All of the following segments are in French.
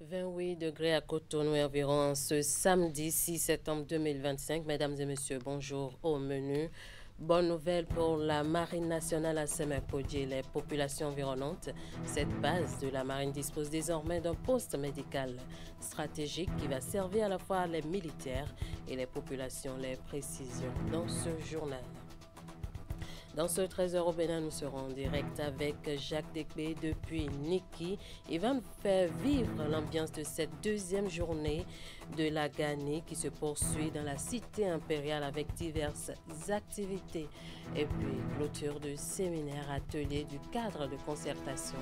28 degrés à Cotonou environ ce samedi 6 septembre 2025. Mesdames et messieurs, bonjour au menu. Bonne nouvelle pour la Marine nationale à Semek-Podji et les populations environnantes. Cette base de la Marine dispose désormais d'un poste médical stratégique qui va servir à la fois les militaires et les populations. Les précisions dans ce journal. Dans ce 13h au Bénin, nous serons en direct avec Jacques Dekbe depuis Niki. Il va nous faire vivre l'ambiance de cette deuxième journée de la Gani qui se poursuit dans la cité impériale avec diverses activités. Et puis, clôture de séminaire, atelier du cadre de concertation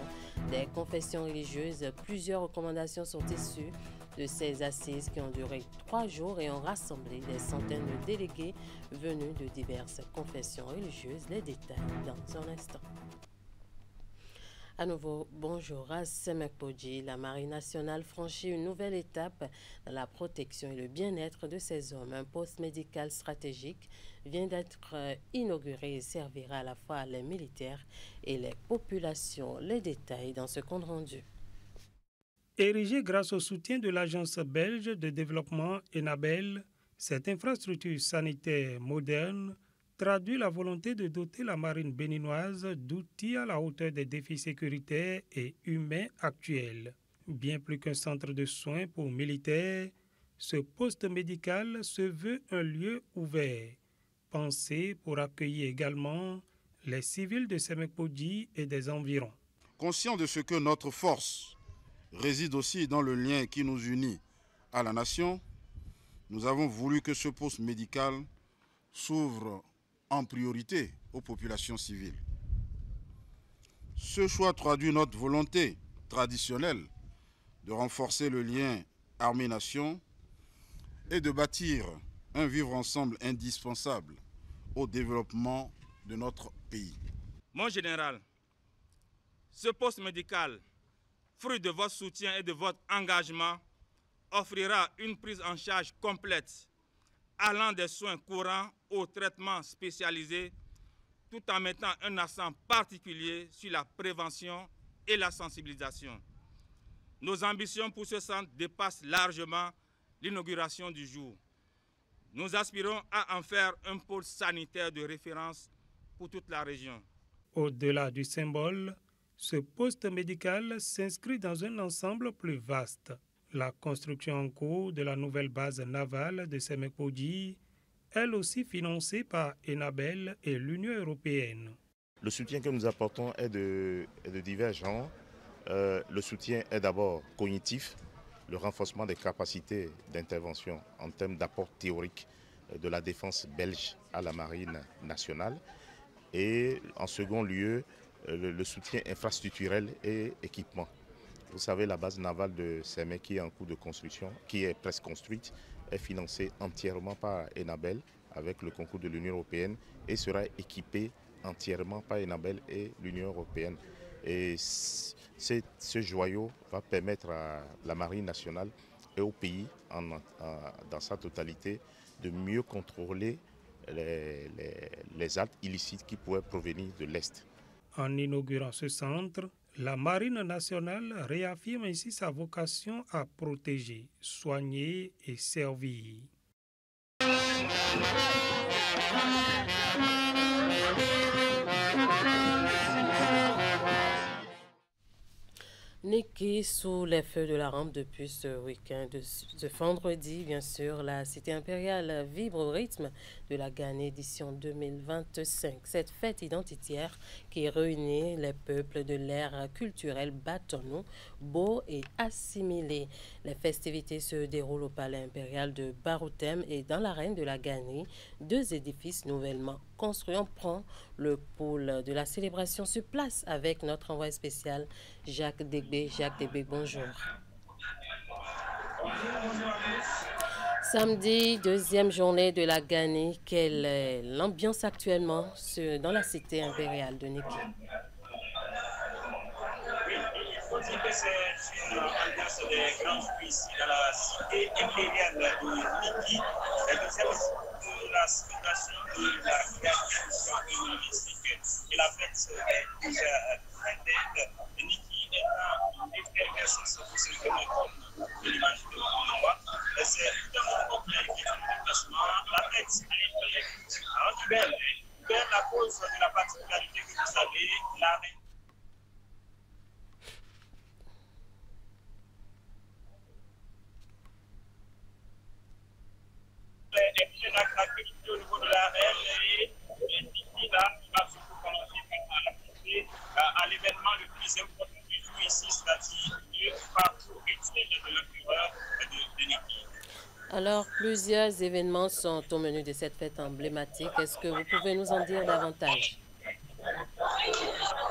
des confessions religieuses. Plusieurs recommandations sont issues de ces assises qui ont duré 3 jours et ont rassemblé des centaines de délégués venus de diverses confessions religieuses. Les détails dans un instant. À nouveau, bonjour à Semek-Podji. La Marine nationale franchit une nouvelle étape dans la protection et le bien-être de ses hommes. Un poste médical stratégique vient d'être inauguré et servira à la fois les militaires et les populations. Les détails dans ce compte rendu. Érigée grâce au soutien de l'Agence belge de développement ENABEL, cette infrastructure sanitaire moderne traduit la volonté de doter la marine béninoise d'outils à la hauteur des défis sécuritaires et humains actuels. Bien plus qu'un centre de soins pour militaires, ce poste médical se veut un lieu ouvert, pensé pour accueillir également les civils de Semek-Podji et des environs. Conscient de ce que notre force réside aussi dans le lien qui nous unit à la nation, nous avons voulu que ce poste médical s'ouvre en priorité aux populations civiles. Ce choix traduit notre volonté traditionnelle de renforcer le lien armée-nation et de bâtir un vivre ensemble indispensable au développement de notre pays. Mon général, ce poste médical, fruit de votre soutien et de votre engagement, offrira une prise en charge complète, allant des soins courants aux traitements spécialisés, tout en mettant un accent particulier sur la prévention et la sensibilisation. Nos ambitions pour ce centre dépassent largement l'inauguration du jour. Nous aspirons à en faire un pôle sanitaire de référence pour toute la région. Au-delà du symbole, ce poste médical s'inscrit dans un ensemble plus vaste. La construction en cours de la nouvelle base navale de Semek-Podji, elle aussi financée par ENABEL et l'Union européenne. Le soutien que nous apportons est de divers genres. Le soutien est d'abord cognitif, le renforcement des capacités d'intervention en termes d'apport théorique de la défense belge à la marine nationale. Et en second lieu, le soutien infrastructurel et équipement. Vous savez, la base navale de Semek qui est en cours de construction, qui est presque construite, est financée entièrement par ENABEL avec le concours de l'Union européenne et sera équipée entièrement par ENABEL et l'Union européenne. Et ce joyau va permettre à la marine nationale et au pays dans sa totalité de mieux contrôler les actes illicites qui pourraient provenir de l'Est. En inaugurant ce centre, la Marine nationale réaffirme ainsi sa vocation à protéger, soigner et servir. Niki sous les feux de la rampe depuis ce week-end. Ce vendredi, bien sûr, la cité impériale vibre au rythme de la Gani édition 2025. Cette fête identitaire qui réunit les peuples de l'ère culturelle Batonou, beau et assimilé. Les festivités se déroulent au palais impérial de Baroutem et dans l'arène de la Gani, 2 édifices nouvellement construits. On prend le pôle de la célébration sur place avec notre envoyé spécial Jacques Dekbe. Jacques Dekbe, bonjour. Samedi, deuxième journée de la Gani. Quelle est l'ambiance actuellement dans la cité impériale de Niki? Oui, il faut dire que c'est une ambiance de grand fruit ici dans la cité impériale de Niki. La deuxième de la célébration de la Gani touristique. Et la fête est déjà très belle. Niki est en effervescence pour ce ici, c'est-à-dire le parcours rituel de l'empereur de Niki. Alors, plusieurs événements sont au menu de cette fête emblématique. Est-ce que vous pouvez nous en dire davantage?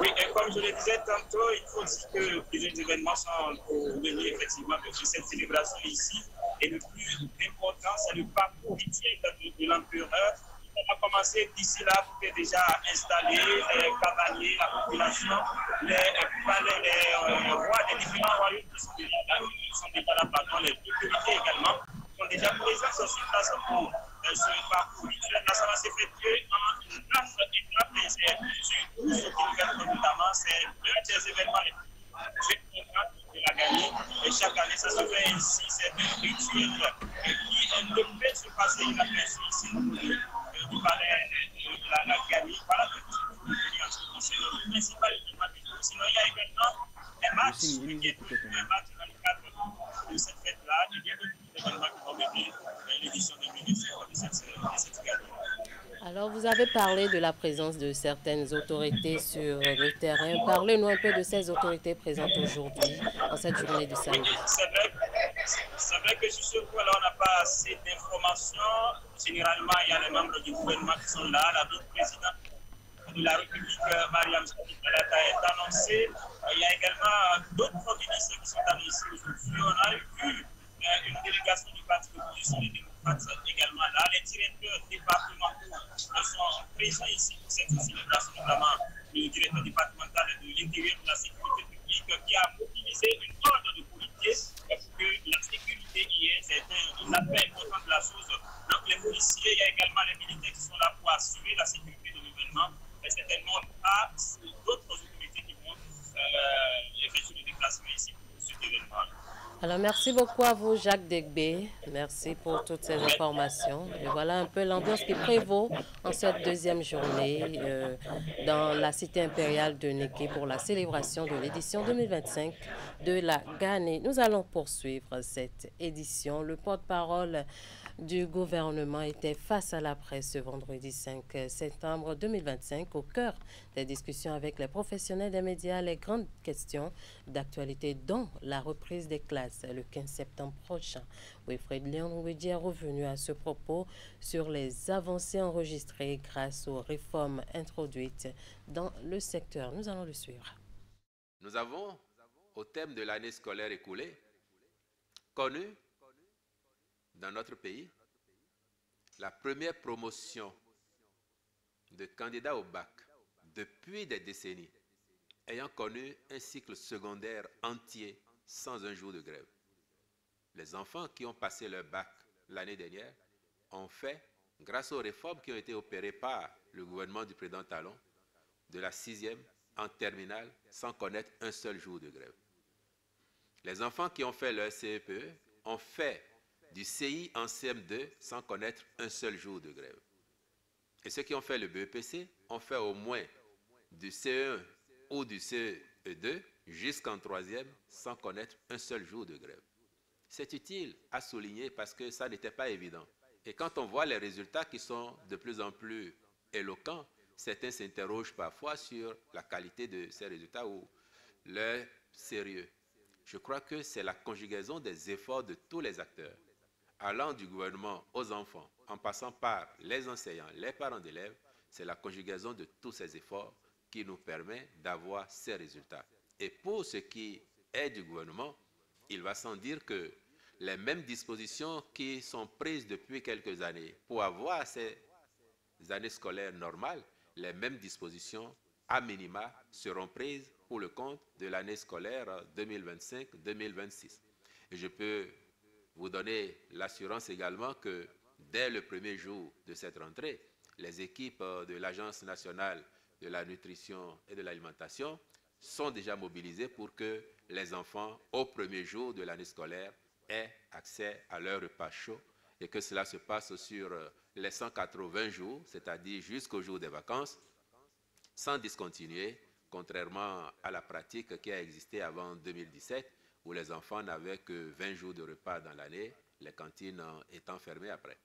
Oui, et comme je le disais tantôt, il faut dire que plusieurs événements sont au menu effectivement de cette célébration ici. Et le plus important, c'est le parcours rituel de l'empereur. On a commencé d'ici là, tout est déjà installé, les cavaliers, la population, les rois des différents royaumes qui sont déjà là, pardon, les autorités également, sont déjà présents sur place pour ce parcours rituel. Là, ça va s'effectuer en 9 étapes et c'est sur 12 kilomètres notamment. C'est l'un des événements les plus importants de la Gambie. Et chaque année, ça se fait ainsi. C'est un rituel qui ne peut se passer inaperçu ici du palais de la Gambie. Voilà c'est le principal événement du jour. Sinon, il y a également un match qui est un match dans le cadre de cette fête-là. Il y a d'autres événements qui vont venir l'édition 2017 de cette galerie. Alors, vous avez parlé de la présence de certaines autorités sur le terrain. Parlez-nous un peu de ces autorités présentes aujourd'hui, en cette journée de samedi. C'est vrai que sur ce point-là, on n'a pas assez d'informations. Généralement, il y a les membres du gouvernement qui sont là, la vice-présidente de la République, Mariam Sadi Kalata, est annoncée. Il y a également d'autres ministres qui sont annoncés aujourd'hui. On a vu une délégation du parti de l'opposition des démocrates également là. Les directeurs départementaux sont présents ici pour cette célébration, notamment le directeur départemental de l'intérieur de la sécurité publique qui a mobilisé une ordre de policiers pour que la sécurité y est. C'est un appel important de la chose. Donc les policiers, il y a également les militaires qui sont là pour assurer la sécurité de l'événement. Et certainement pas d'autres autorités qui vont effectuer le déplacement ici pour cet événement. Alors, merci beaucoup à vous, Jacques Degbé. Merci pour toutes ces informations. Et voilà un peu l'ambiance qui prévaut en cette deuxième journée dans la cité impériale de Niki pour la célébration de l'édition 2025 de la Ghanée. Nous allons poursuivre cette édition. Le porte-parole du gouvernement était face à la presse ce vendredi 5 septembre 2025 au cœur des discussions avec les professionnels des médias, les grandes questions d'actualité dont la reprise des classes le 15 septembre prochain. Wilfred Léon-Ouédi est revenu à ce propos sur les avancées enregistrées grâce aux réformes introduites dans le secteur. Nous allons le suivre. Nous avons, au thème de l'année scolaire écoulée, connu dans notre pays la première promotion de candidats au bac depuis des décennies ayant connu un cycle secondaire entier sans un jour de grève. Les enfants qui ont passé leur bac l'année dernière ont fait, grâce aux réformes qui ont été opérées par le gouvernement du président Talon, de la 6e en terminale sans connaître un seul jour de grève. Les enfants qui ont fait leur CEPE ont fait du CI en CM2 sans connaître un seul jour de grève. Et ceux qui ont fait le BEPC ont fait au moins du CE1 ou du CE2 jusqu'en 3e sans connaître un seul jour de grève. C'est utile à souligner parce que ça n'était pas évident. Et quand on voit les résultats qui sont de plus en plus éloquents, certains s'interrogent parfois sur la qualité de ces résultats ou leur sérieux. Je crois que c'est la conjugaison des efforts de tous les acteurs, allant du gouvernement aux enfants, en passant par les enseignants, les parents d'élèves, c'est la conjugaison de tous ces efforts qui nous permet d'avoir ces résultats. Et pour ce qui est du gouvernement, il va sans dire que les mêmes dispositions qui sont prises depuis quelques années pour avoir ces années scolaires normales, les mêmes dispositions à minima seront prises pour le compte de l'année scolaire 2025-2026. Et je peux vous donner l'assurance également que dès le premier jour de cette rentrée, les équipes de l'Agence nationale de la nutrition et de l'alimentation sont déjà mobilisées pour que les enfants, au premier jour de l'année scolaire, aient accès à leur repas chaud et que cela se passe sur les 180 jours, c'est-à-dire jusqu'au jour des vacances, sans discontinuer, contrairement à la pratique qui a existé avant 2017, où les enfants n'avaient que 20 jours de repas dans l'année, les cantines étant fermées après.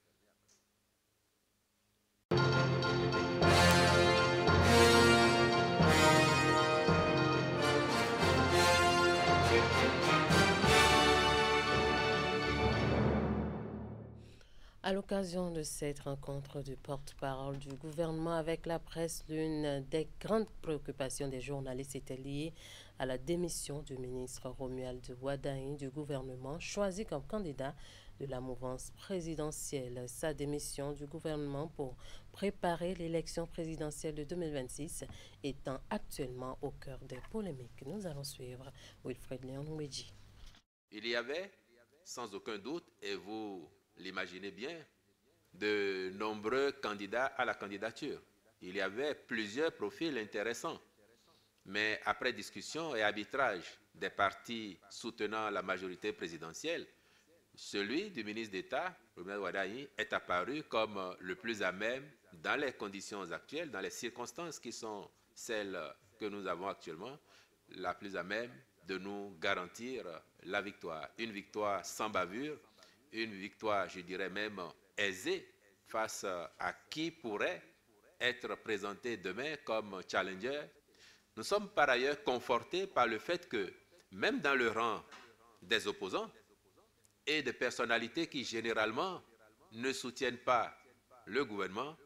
À l'occasion de cette rencontre du porte-parole du gouvernement avec la presse, l'une des grandes préoccupations des journalistes était liée à la démission du ministre Romuald Wardani du gouvernement, choisi comme candidat de la mouvance présidentielle. Sa démission du gouvernement pour préparer l'élection présidentielle de 2026 étant actuellement au cœur des polémiques. Nous allons suivre Wilfred Léon Ouedji. Il y avait, sans aucun doute, et vous l'imaginez bien, de nombreux candidats à la candidature. Il y avait plusieurs profils intéressants. Mais après discussion et arbitrage des partis soutenant la majorité présidentielle, celui du ministre d'État, Romuald Wardani, est apparu comme le plus à même, dans les conditions actuelles, dans les circonstances qui sont celles que nous avons actuellement, la plus à même de nous garantir la victoire. Une victoire sans bavure, une victoire, je dirais même, aisée face à qui pourrait être présenté demain comme challenger. Nous sommes par ailleurs confortés par le fait que, même dans le rang des opposants et des personnalités qui généralement ne soutiennent pas le gouvernement,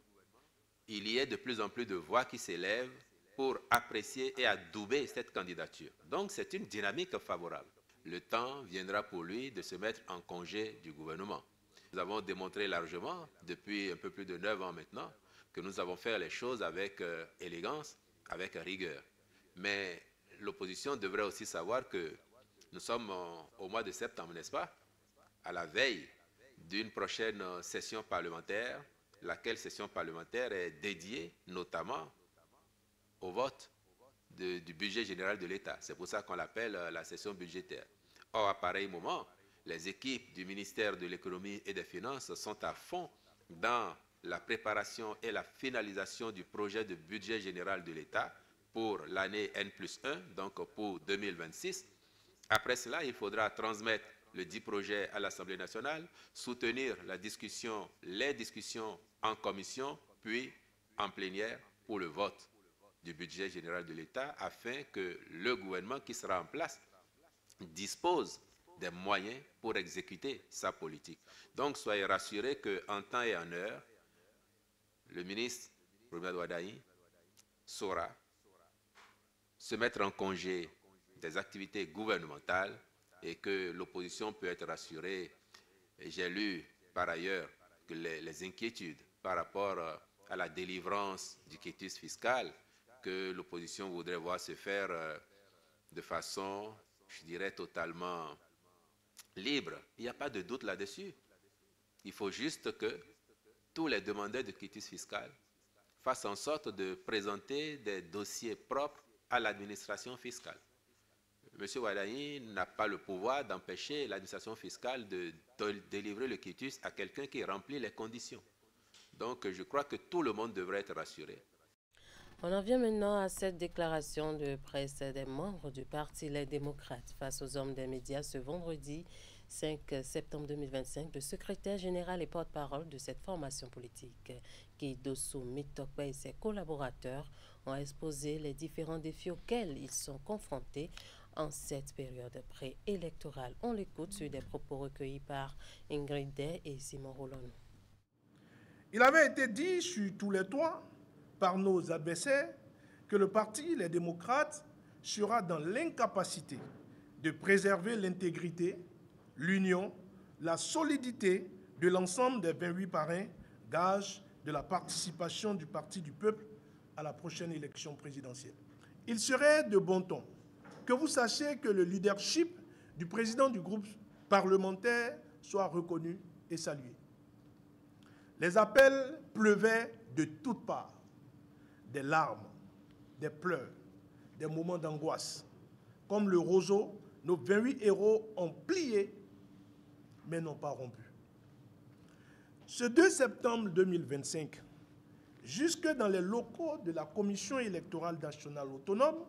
il y ait de plus en plus de voix qui s'élèvent pour apprécier et adouber cette candidature. Donc c'est une dynamique favorable. Le temps viendra pour lui de se mettre en congé du gouvernement. Nous avons démontré largement, depuis un peu plus de 9 ans maintenant, que nous avons fait les choses avec élégance, avec rigueur. Mais l'opposition devrait aussi savoir que nous sommes au mois de septembre, n'est-ce pas? À la veille d'une prochaine session parlementaire, laquelle session parlementaire est dédiée notamment au vote du budget général de l'État. C'est pour ça qu'on l'appelle la session budgétaire. Or, à pareil moment, les équipes du ministère de l'Économie et des Finances sont à fond dans la préparation et la finalisation du projet de budget général de l'État pour l'année N+1, donc pour 2026. Après cela, il faudra transmettre le dit projet à l'Assemblée nationale, soutenir les discussions en commission, puis en plénière pour le vote du budget général de l'État, afin que le gouvernement qui sera en place dispose des moyens pour exécuter sa politique. Donc, soyez rassurés qu'en temps et en heure, le ministre Romuald Wardani saura se mettre en congé des activités gouvernementales et que l'opposition peut être rassurée. J'ai lu par ailleurs que les inquiétudes par rapport à la délivrance du quitus fiscal que l'opposition voudrait voir se faire de façon, je dirais, totalement libre. Il n'y a pas de doute là-dessus. Il faut juste que tous les demandeurs de quitus fiscal fassent en sorte de présenter des dossiers propres à l'administration fiscale. M. Wardani n'a pas le pouvoir d'empêcher l'administration fiscale de délivrer le quitus à quelqu'un qui remplit les conditions. Donc, je crois que tout le monde devrait être rassuré. On en vient maintenant à cette déclaration de presse des membres du Parti Les Démocrates face aux hommes des médias ce vendredi 5 septembre 2025. Le secrétaire général et porte-parole de cette formation politique, Guidossou Mitokba et ses collaborateurs, ont exposé les différents défis auxquels ils sont confrontés en cette période préélectorale. On l'écoute sur des propos recueillis par Ingrid Day et Simon Rolon. Il avait été dit sur tous les toits par nos adversaires que le parti Les Démocrates sera dans l'incapacité de préserver l'intégrité, l'union, la solidité de l'ensemble des 28 parrains, gage de la participation du Parti du Peuple à la prochaine élection présidentielle. Il serait de bon ton que vous sachiez que le leadership du président du groupe parlementaire soit reconnu et salué. Les appels pleuvaient de toutes parts, des larmes, des pleurs, des moments d'angoisse. Comme le roseau, nos 28 héros ont plié, mais n'ont pas rompu. Ce 2 septembre 2025, jusque dans les locaux de la Commission électorale nationale autonome,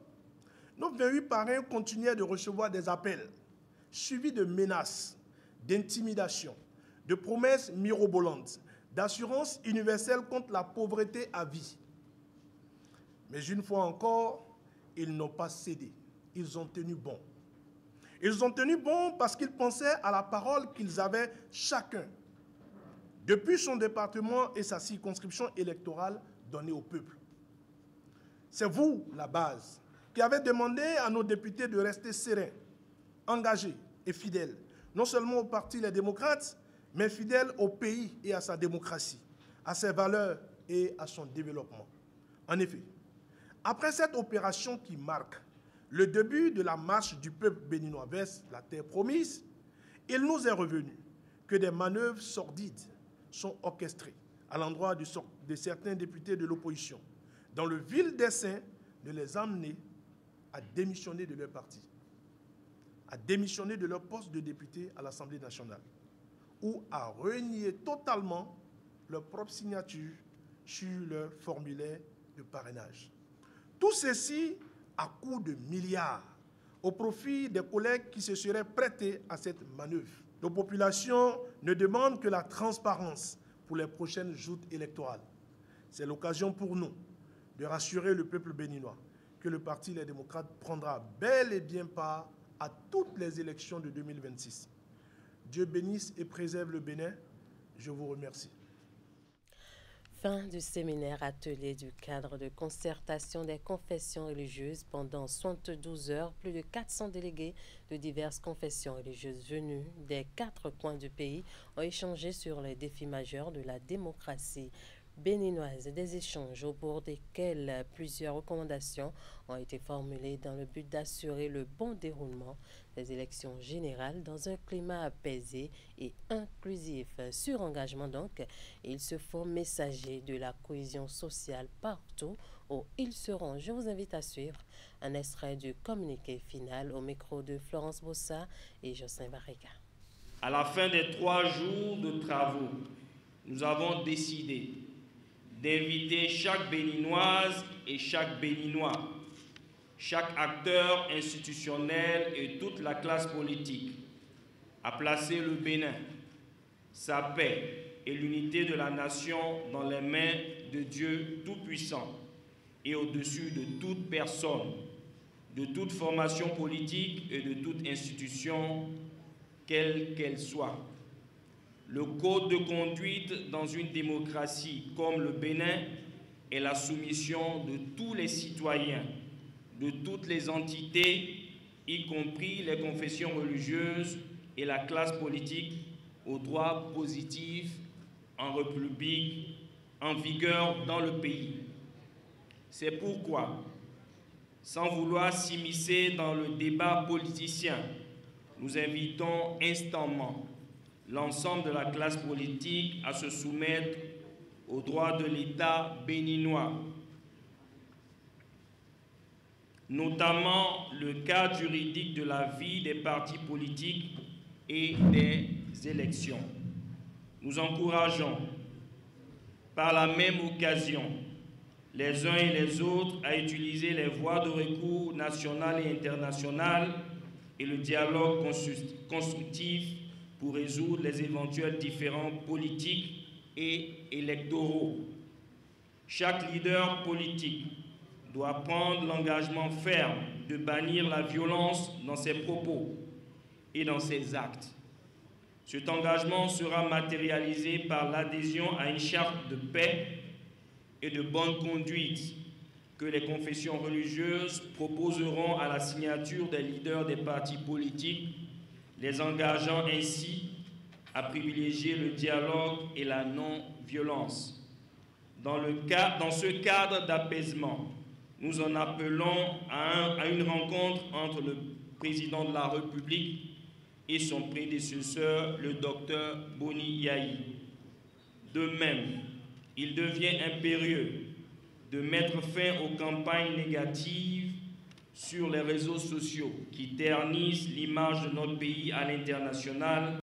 nos 28 parrains continuaient de recevoir des appels, suivis de menaces, d'intimidations, de promesses mirobolantes, d'assurance universelle contre la pauvreté à vie. Mais une fois encore, ils n'ont pas cédé. Ils ont tenu bon. Ils ont tenu bon parce qu'ils pensaient à la parole qu'ils avaient chacun depuis son département et sa circonscription électorale donnée au peuple. C'est vous, la base, qui avez demandé à nos députés de rester sereins, engagés et fidèles, non seulement au parti Les Démocrates, mais fidèles au pays et à sa démocratie, à ses valeurs et à son développement. En effet, après cette opération qui marque le début de la marche du peuple béninois vers la terre promise, il nous est revenu que des manœuvres sordides sont orchestrées à l'endroit de certains députés de l'opposition, dans le vil dessein de les amener à démissionner de leur parti, à démissionner de leur poste de député à l'Assemblée nationale, ou à renier totalement leur propre signature sur leur formulaire de parrainage. Tout ceci à coût de milliards, au profit des collègues qui se seraient prêtés à cette manœuvre. Nos populations ne demandent que la transparence pour les prochaines joutes électorales. C'est l'occasion pour nous de rassurer le peuple béninois que le Parti Les Démocrates prendra bel et bien part à toutes les élections de 2026. Dieu bénisse et préserve le Bénin. Je vous remercie. Fin du séminaire atelier du cadre de concertation des confessions religieuses. Pendant 72 heures, plus de 400 délégués de diverses confessions religieuses venus des 4 coins du pays ont échangé sur les défis majeurs de la démocratie béninoise. Des échanges au cours desquels plusieurs recommandations ont été formulées dans le but d'assurer le bon déroulement des élections générales dans un climat apaisé et inclusif. Sur engagement donc, ils se font messagers de la cohésion sociale partout où ils seront. Je vous invite à suivre un extrait du communiqué final au micro de Florence Bossa et Jocelyn Barrega. À la fin des 3 jours de travaux, nous avons décidé d'inviter chaque Béninoise et chaque Béninois, chaque acteur institutionnel et toute la classe politique à placer le Bénin, sa paix et l'unité de la nation dans les mains de Dieu Tout-Puissant et au-dessus de toute personne, de toute formation politique et de toute institution, quelle qu'elle soit. Le code de conduite dans une démocratie comme le Bénin est la soumission de tous les citoyens, de toutes les entités, y compris les confessions religieuses et la classe politique, aux droits positifs en République en vigueur dans le pays. C'est pourquoi, sans vouloir s'immiscer dans le débat politicien, nous invitons instamment l'ensemble de la classe politique à se soumettre aux droits de l'État béninois, notamment le cadre juridique de la vie des partis politiques et des élections. Nous encourageons par la même occasion les uns et les autres à utiliser les voies de recours nationales et internationales et le dialogue constructif pour résoudre les éventuels différends politiques et électoraux. Chaque leader politique doit prendre l'engagement ferme de bannir la violence dans ses propos et dans ses actes. Cet engagement sera matérialisé par l'adhésion à une charte de paix et de bonne conduite que les confessions religieuses proposeront à la signature des leaders des partis politiques, les engageant ainsi à privilégier le dialogue et la non-violence. Dans ce cadre d'apaisement, nous en appelons à une rencontre entre le président de la République et son prédécesseur, le docteur Boni Yayi. De même, il devient impérieux de mettre fin aux campagnes négatives sur les réseaux sociaux qui ternissent l'image de notre pays à l'international.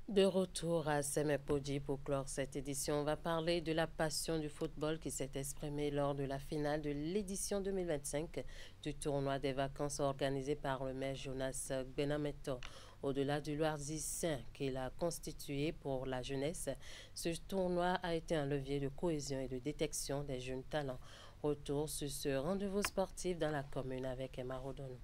De retour à Semepoji pour clore cette édition, on va parler de la passion du football qui s'est exprimée lors de la finale de l'édition 2025 du tournoi des vacances organisé par le maire Jonas Benameto. Au-delà du loisir sain qu'il a constitué pour la jeunesse, ce tournoi a été un levier de cohésion et de détection des jeunes talents. Retour sur ce rendez-vous sportif dans la commune avec Emma Rodon.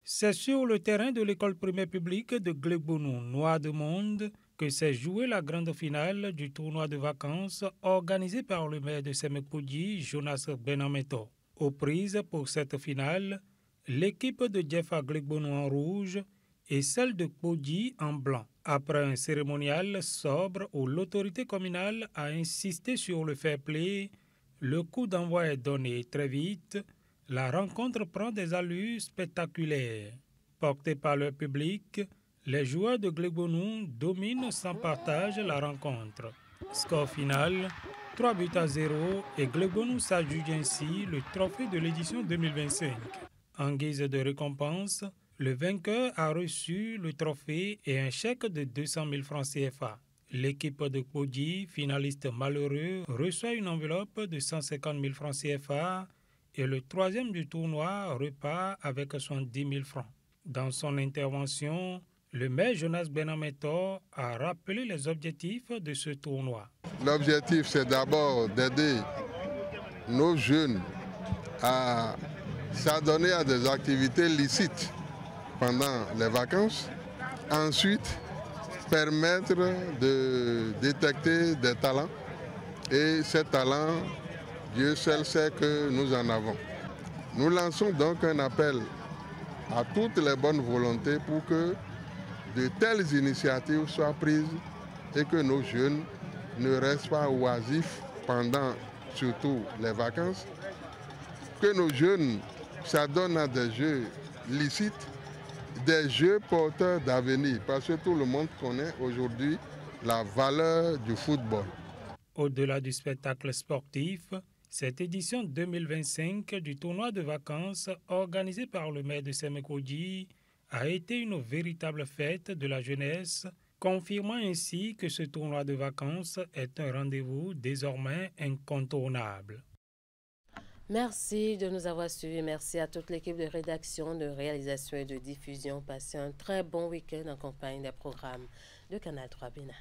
C'est sur le terrain de l'école primaire publique de Glegbonou, Noir-de-Monde, que s'est jouée la grande finale du tournoi de vacances organisé par le maire de Semekpoudji, Jonas Benameto. Aux prises pour cette finale, l'équipe de Djefa Glegbonou en rouge et celle de Kpoudji en blanc. Après un cérémonial sobre où l'autorité communale a insisté sur le fair play, le coup d'envoi est donné très vite. La rencontre prend des allures spectaculaires. Portés par leur public, les joueurs de Glegbonou dominent sans partage la rencontre. Score final, 3-0 et Glegbonou s'adjuge ainsi le trophée de l'édition 2025. En guise de récompense, le vainqueur a reçu le trophée et un chèque de 200 000 francs CFA. L'équipe de Kpoudji, finaliste malheureux, reçoit une enveloppe de 150 000 francs CFA et le troisième du tournoi repart avec 70 000 francs. Dans son intervention, le maire Jonas Benameto a rappelé les objectifs de ce tournoi. L'objectif, c'est d'abord d'aider nos jeunes à s'adonner à des activités licites pendant les vacances. Ensuite, permettre de détecter des talents. Et ces talents, Dieu seul sait que nous en avons. Nous lançons donc un appel à toutes les bonnes volontés pour que de telles initiatives soient prises et que nos jeunes ne restent pas oisifs pendant surtout les vacances, que nos jeunes s'adonnent à des jeux licites, des jeux porteurs d'avenir, parce que tout le monde connaît aujourd'hui la valeur du football. Au-delà du spectacle sportif, cette édition 2025 du tournoi de vacances organisé par le maire de Semekpoudji a été une véritable fête de la jeunesse, confirmant ainsi que ce tournoi de vacances est un rendez-vous désormais incontournable. Merci de nous avoir suivis. Merci à toute l'équipe de rédaction, de réalisation et de diffusion. Passez un très bon week-end en compagnie des programmes de Canal 3 Bénin.